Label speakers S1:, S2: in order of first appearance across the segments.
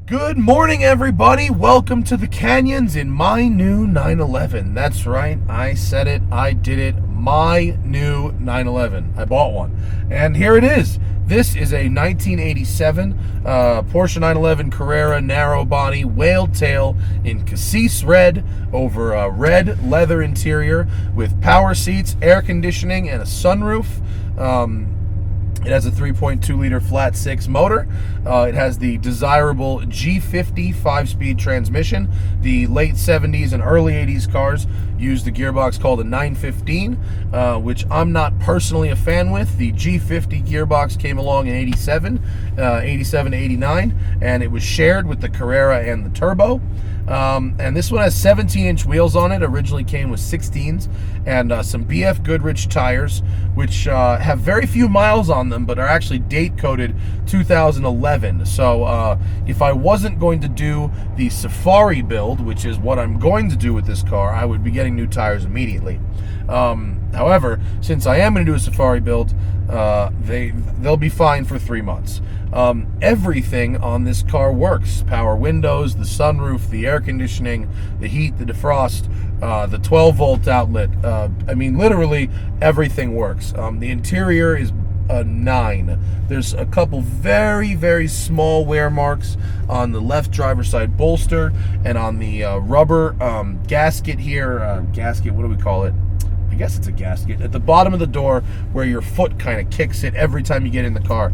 S1: Good morning, everybody. Welcome to the Canyons in my new 911. That's right. I said it. I did it. My new 911. I bought one. And here it is. This is a 1987 Porsche 911 Carrera narrow body whale tail in Cassis Red over a red leather interior with power seats, air conditioning, and a sunroof. It has a 3.2-liter flat six motor. It has the desirable G50 5-speed transmission. The late 70s and early 80s cars used the gearbox called a 915, which I'm not personally a fan with. The G50 gearbox came along in 87 to 89, and it was shared with the Carrera and the Turbo. And this one has 17-inch wheels on it. Originally came with 16s, and some BF Goodrich tires, which have very few miles on them, but are actually date-coded 2011. So if I wasn't going to do the Safari build, which is what I'm going to do with this car, I would be getting new tires immediately. However, since I am going to do a Safari build, they'll be fine for 3 months. Everything on this car works. Power windows, the sunroof, the air conditioning, the heat, the defrost, the 12-volt outlet. I mean, literally everything works. The interior is a 9. There's a couple very, very small wear marks on the left driver's side bolster and on the rubber gasket here. Gasket, what do we call it? I guess it's a gasket at the bottom of the door where your foot kind of kicks it every time you get in the car.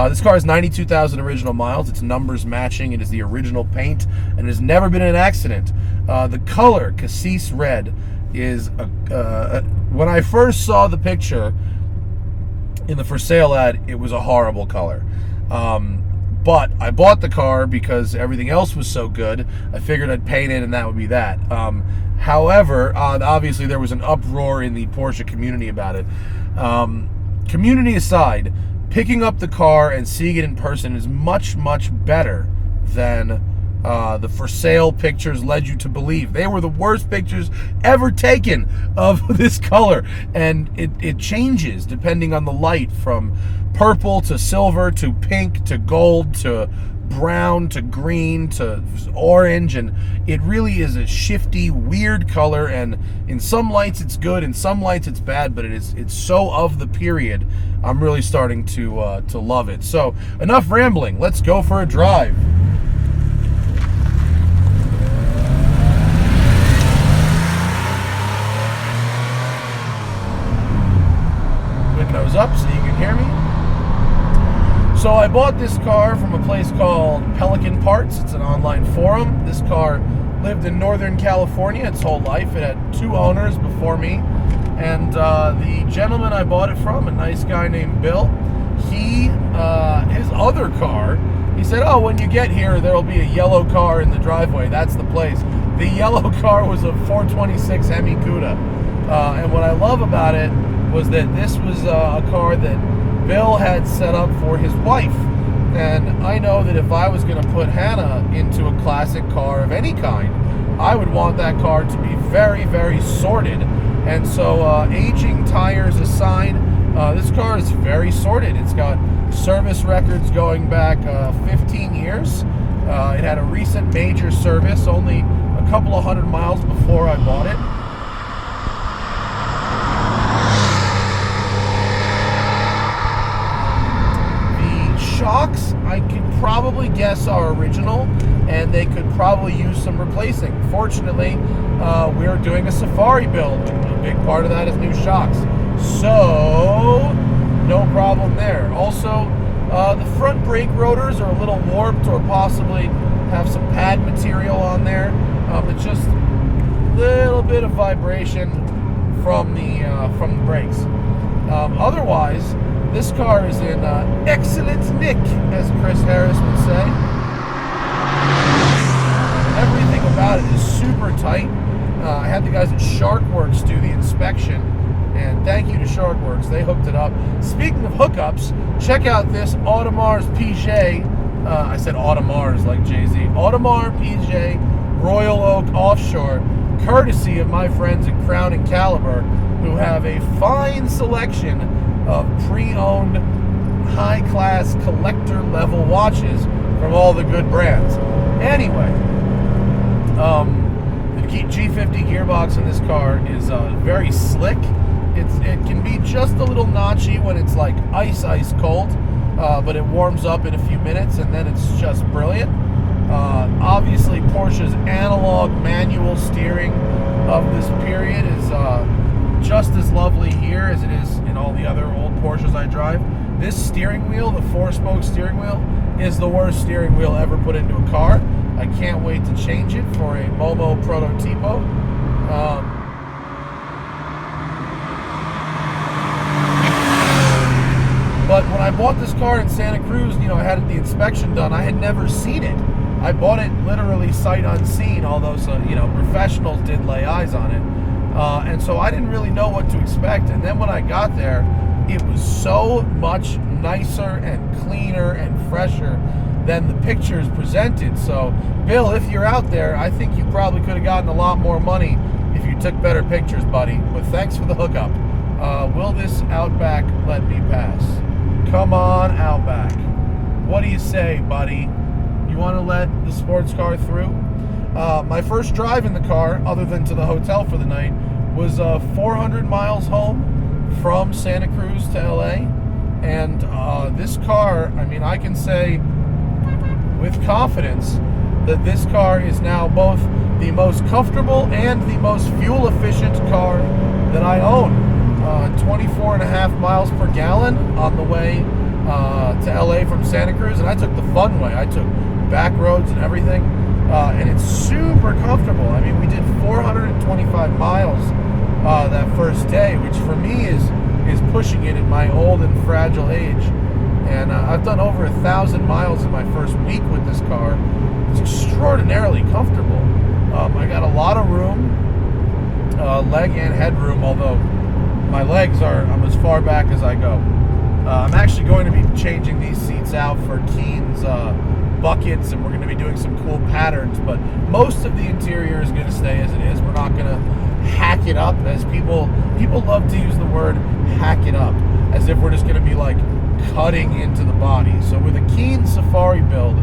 S1: This car has 92,000 original miles. It's numbers matching. It is the original paint and has never been in an accident. The color, Cassis Red, is when I first saw the picture in the for sale ad, it was a horrible color. But I bought the car because everything else was so good. I figured I'd paint it and that would be that. However, obviously there was an uproar in the Porsche community about it. Community aside, picking up the car and seeing it in person is much, much better than the for sale pictures led you to believe. They were the worst pictures ever taken of this color, and it changes depending on the light, from purple to silver to pink to gold to brown to green to orange, and it really is a shifty, weird color. And in some lights it's good, in some lights it's bad, but it's so of the period. I'm really starting to love it. So enough rambling. Let's go for a drive. Windows up so you can hear me. So I bought this car from a place called Pelican Parts. It's an online forum. This car lived in Northern California its whole life. It had 2 owners before me. And the gentleman I bought it from, a nice guy named Bill, his other car, he said, oh, when you get here, there'll be a yellow car in the driveway. That's the place. The yellow car was a 426 Hemi Cuda. And what I love about it was that this was a car that Bill had set up for his wife. And I know that if I was going to put Hannah into a classic car of any kind, I would want that car to be very, very sorted. And so aging tires aside, this car is very sorted. It's got service records going back 15 years. It had a recent major service only a couple of 100 miles before I bought it. Shocks, I could probably guess are original, and they could probably use some replacing. Fortunately, we're doing a Safari build. A big part of that is new shocks, so no problem there. Also, the front brake rotors are a little warped, or possibly have some pad material on there. It's just a little bit of vibration from the brakes. Otherwise, this car is in excellent nick, as Chris Harris would say. Everything about it is super tight. I had the guys at Sharkwerks do the inspection, and thank you to Sharkwerks. They hooked it up. Speaking of hookups, check out this Audemars Piguet. I said Audemars like Jay-Z. Audemars Piguet Royal Oak Offshore, courtesy of my friends at Crown and Caliber, who have a fine selection of pre-owned, high-class collector-level watches from all the good brands. Anyway, the G50 gearbox in this car is very slick. It can be just a little notchy when it's like ice cold, but it warms up in a few minutes, and then it's just brilliant. Obviously, Porsche's analog manual steering of this period is just as lovely here as it is in all the other old Porsches I drive. This steering wheel, the 4-spoke steering wheel, is the worst steering wheel ever put into a car. I can't wait to change it for a Momo Prototipo. But when I bought this car in Santa Cruz, I had the inspection done. I had never seen it. I bought it literally sight unseen, although professionals did lay eyes on it. And so I didn't really know what to expect. And then when I got there, it was so much nicer and cleaner and fresher than the pictures presented. So, Bill, if you're out there, I think you probably could have gotten a lot more money if you took better pictures, buddy. But thanks for the hookup. Will this Outback let me pass? Come on, Outback. What do you say, buddy? You want to let the sports car through? My first drive in the car, other than to the hotel for the night, was 400 miles home from Santa Cruz to LA. And this car, I can say with confidence that this car is now both the most comfortable and the most fuel efficient car that I own. 24.5 miles per gallon on the way to LA from Santa Cruz, and I took the fun way. I took back roads and everything, and it's super comfortable. We did 425 miles that first day, which for me is pushing it at my old and fragile age. And I've done over 1,000 miles in my first week with this car. It's extraordinarily comfortable. I got a lot of room, leg and head room, although my legs I'm as far back as I go. I'm actually going to be changing these seats out for Keen's buckets, and we're going to be doing some cool patterns, but most of the interior is going to stay as it is. We're not going to hack it up, as people love to use the word hack it up, as if we're just going to be like cutting into the body. So with a Keen Safari build,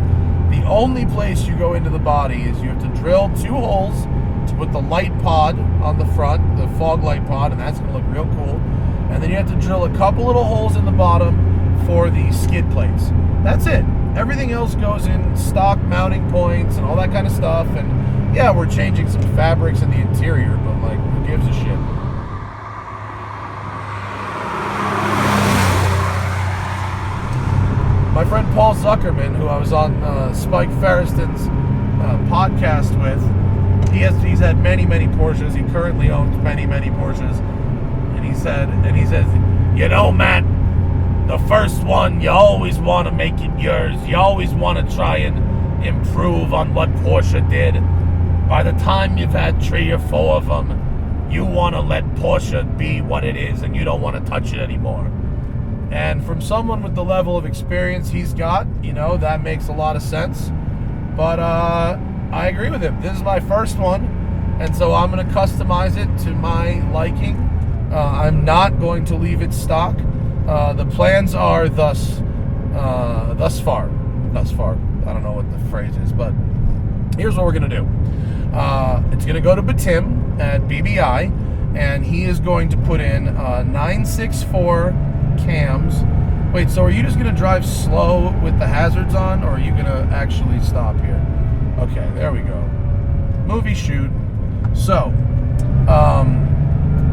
S1: the only place you go into the body is you have to drill 2 holes to put the light pod on the front, the fog light pod, and that's going to look real cool. And then you have to drill a couple little holes in the bottom for the skid plates. That's it. Everything else goes in stock mounting points and all that kind of stuff. And yeah, we're changing some fabrics in the interior, but like, who gives a shit? My friend Paul Zuckerman, who I was on Spike Ferriston's podcast with, he's had many Porsches. He currently owns many Porsches. And he says, Matt, the first one, you always want to make it yours. You always want to try and improve on what Porsche did. By the time you've had 3 or 4 of them, you want to let Porsche be what it is, and you don't want to touch it anymore. And from someone with the level of experience he's got, that makes a lot of sense. But I agree with him. This is my first one, and so I'm going to customize it to my liking. I'm not going to leave it stock. The plans are thus far. I don't know what the phrase is, but here's what we're going to do. It's going to go to Batim at BBI, and he is going to put in 964 cams. Wait, so are you just going to drive slow with the hazards on, or are you going to actually stop here? Okay, there we go. Movie shoot. So,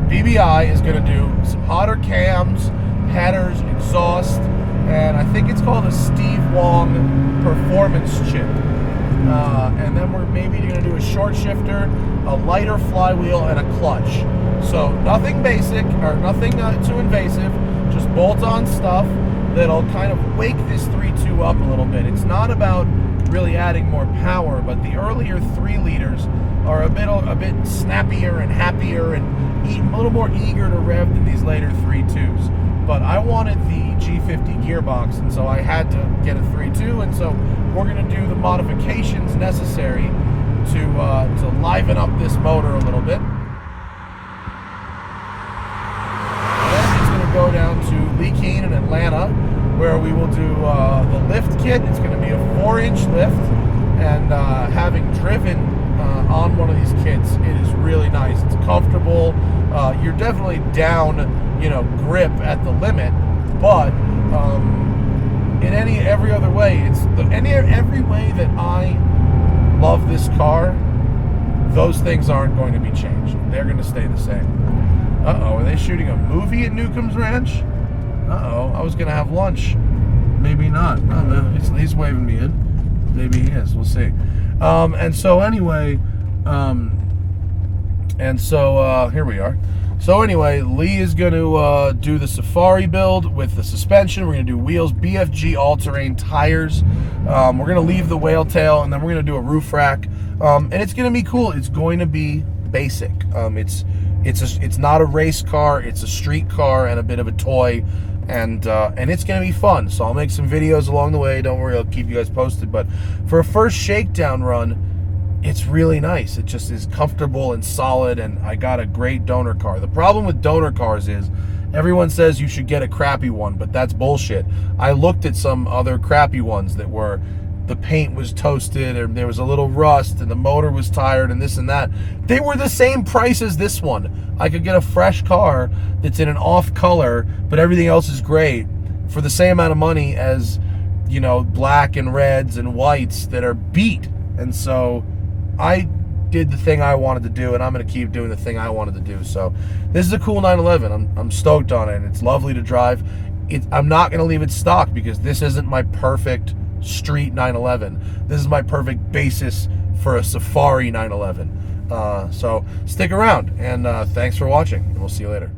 S1: BBI is going to do some hotter cams, headers, exhaust, and I think it's called a Steve Wong performance chip. And then we're maybe going to do a short shifter, a lighter flywheel, and a clutch. So nothing basic or nothing too invasive, just bolt-on stuff that'll kind of wake this 3.2 up a little bit. It's not about really adding more power, but the earlier 3 liters are a bit snappier and happier and a little more eager to rev than these later 3.2s. But I wanted the G50 gearbox, and so I had to get a 3.2, and so we're going to do the modifications necessary to liven up this motor a little bit. Then it's going to go down to Lee Keen in Atlanta, where we will do the lift kit. It's going to be a 4-inch lift, and having driven on one of these kits, it is really nice. It's comfortable. You're definitely down, grip at the limit, but in every other way, every way that I love this car, those things aren't going to be changed. They're going to stay the same. Uh-oh, are they shooting a movie at Newcomb's Ranch? Uh-oh, I was going to have lunch. Maybe not. Oh, no, he's waving me in. Maybe he is. We'll see. And so anyway, here we are. So anyway, Lee is going to do the Safari build with the suspension. We're going to do wheels, BFG all-terrain tires. We're going to leave the whale tail, and then we're going to do a roof rack. And it's going to be cool. It's going to be basic. It's not a race car. It's a street car and a bit of a toy. And it's going to be fun. So I'll make some videos along the way. Don't worry, I'll keep you guys posted. But for a first shakedown run, it's really nice. It just is comfortable and solid, and I got a great donor car. The problem with donor cars is everyone says you should get a crappy one, but that's bullshit. I looked at some other crappy ones that were, the paint was toasted, or there was a little rust, and the motor was tired, and this and that. They were the same price as this one. I could get a fresh car that's in an off color, but everything else is great for the same amount of money as, black and reds and whites that are beat. And so I did the thing I wanted to do, and I'm going to keep doing the thing I wanted to do. So this is a cool 911. I'm stoked on it, and it's lovely to drive. I'm not going to leave it stock because this isn't my perfect street 911. This is my perfect basis for a Safari 911. So stick around, and thanks for watching, and we'll see you later.